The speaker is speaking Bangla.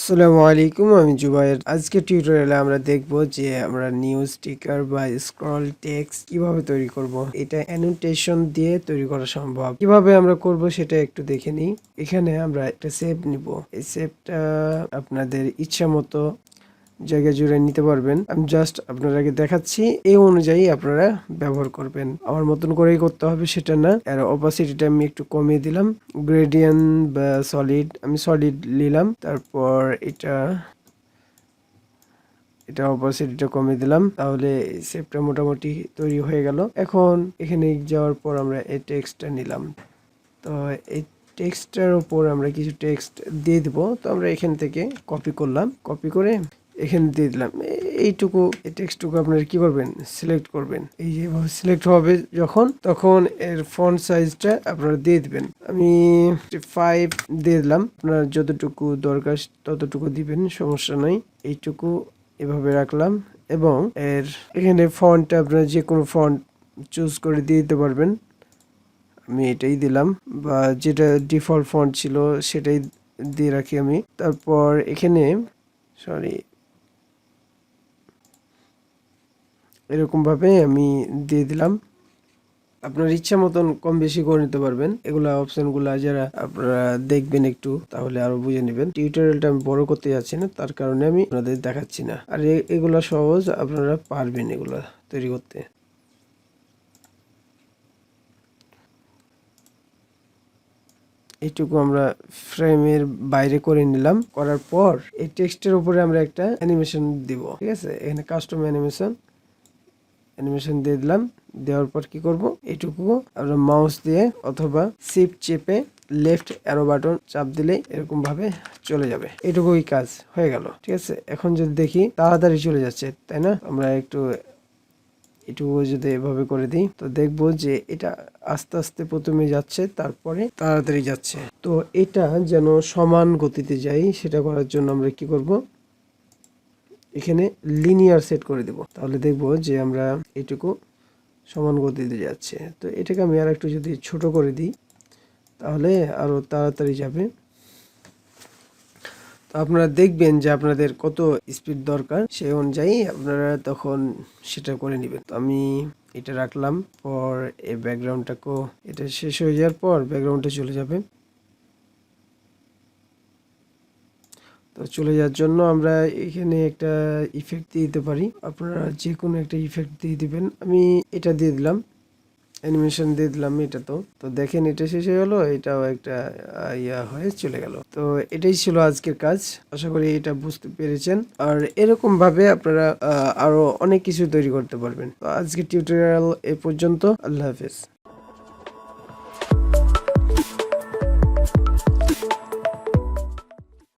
আসসালামু আলাইকুম, আমি জুবায়ের। আজকে টিউটোরিয়ালে আমরা দেখব যে আমরা নিউ স্টিকার বা স্ক্রল টেক্সট কিভাবে তৈরি করব। এটা অ্যানোটেশন দিয়ে তৈরি করা সম্ভব। কিভাবে আমরা করব সেটা একটু দেখে নিই। এখানে আমরা একটা শেপ নিব। এই শেপটা আপনাদের ইচ্ছা মতো জায়গায় জুড়ে নিতে পারবেন। আমি জাস্ট আপনাদেরকে দেখাচ্ছি, এই অনুযায়ী আপনারা ব্যবহার করবেন। আমার মতন করেই করতে হবে সেটা না। আর অপাসিটিটা আমি একটু কমিয়ে দিলাম। গ্রেডিয়েন্ট বা সলিড, আমি সলিড নিলাম। তারপর এটা অপাসিটিটা কমিয়ে দিলাম। তাহলে শেপটা মোটামুটি তৈরি হয়ে গেল। এখন এখানে যাওয়ার পর আমরা এই টেক্সটটা নিলাম। তো এই টেক্সটটার উপর আমরা কিছু টেক্সট দিয়ে দিব। তো আমরা এখান থেকে কপি করলাম, কপি করে এখানে দিয়ে দিলাম। এইটুকু এই টেক্সটটুকু আপনারা কি করবেন, সিলেক্ট করবেন। এই যেভাবে সিলেক্ট হবে তখন এর ফন্ট সাইজটা আপনারা দিয়ে দিবেন। আমি 5 দিয়ে দিলাম। আপনার যতটুকু দরকার ততটুকু দিবেন, সমস্যা নাই। এইটুকু এভাবে রাখলাম এবং এখানে ফন্টটা আপনারা যে কোনো ফন্ট চুজ করে দিয়ে দিতে পারবেন। আমি এটাই দিলাম, বা যেটা ডিফল্ট ফন্ট ছিল সেটাই দিয়ে রাখি আমি। তারপর এখানে এরকম ভাবে আমি দিয়ে দিলাম। আপনার ইচ্ছা মতন কম বেশি করে নিতে পারবেন। এগুলা অপশন গুলা যারা আপনারা দেখবেন একটু, তাহলে আরো বুঝে নেবেন। টিউটোরিয়ালটা আমি বড় করতে যাচ্ছি না, তার কারণে আমি আপনাদের দেখাচ্ছি না। আর এগুলা সহজ, আপনারা পারবেন এগুলা তৈরি করতে। এইটুকু আমরা ফ্রেমের বাইরে করে নিলাম। করার পর এই টেক্সটের উপরে আমরা একটা অ্যানিমেশন দিব। ঠিক আছে, এখানে কাস্টম অ্যানিমেশন দিয়ে দিলাম। দেওয়ার পর কি করব, এইটুকু আমরা মাউস দিয়ে অথবা শিফট চেপে লেফট অ্যারো বাটন চাপ দিলে এরকম ভাবে চলে যাবে। এটুকুই কাজ হয়ে গেল। ঠিক আছে, এখন যদি দেখি তাড়াতাড়ি চলে যাচ্ছে, তাই না? আমরা এটুকু যদি এভাবে করে দিই তো দেখবো যে এটা আস্তে আস্তে প্রথমে যাচ্ছে, তারপরে তাড়াতাড়ি যাচ্ছে। তো এটা যেন সমান গতিতে যাই, সেটা করার জন্য আমরা কি করব, এখানে লিনিয়ার সেট করে দেব। তাহলে দেখবো যে আমরা এটুকু সমান গতিতে যাচ্ছে। তো এটাকে আমি আর একটু যদি ছোট করে দিই তাহলে আরো তাড়াতাড়ি যাবে। তো আপনারা দেখবেন যে আপনাদের কত স্পিড দরকার, সেই অনুযায়ী আপনারা তখন সেটা করে নেবেন। তো আমি এটা রাখলাম। পর এই ব্যাকগ্রাউন্ডটাকেও, এটা শেষ হয়ে যাওয়ার পর ব্যাকগ্রাউন্ডে চলে যাবে। তো চলে যাওয়ার জন্য আমরা এখানে একটা ইফেক্ট দিয়ে দিতে পারি। আপনারা যে কোনো একটা ইফেক্ট দিয়ে দিবেন। আমি এটা দিয়ে দিলাম, অ্যানিমেশন দিয়ে দিলাম। এটা তো দেখেন, এটা শেষ হয়ে গেলো, এটাও একটা ইয়া হয়ে চলে গেল। তো এটাই ছিল আজকের কাজ। আশা করি এটা বুঝতে পেরেছেন। আর এরকম ভাবে আপনারা আরো অনেক কিছু তৈরি করতে পারবেন। তো আজকের টিউটোরিয়াল এ পর্যন্ত। আল্লাহ হাফেজ।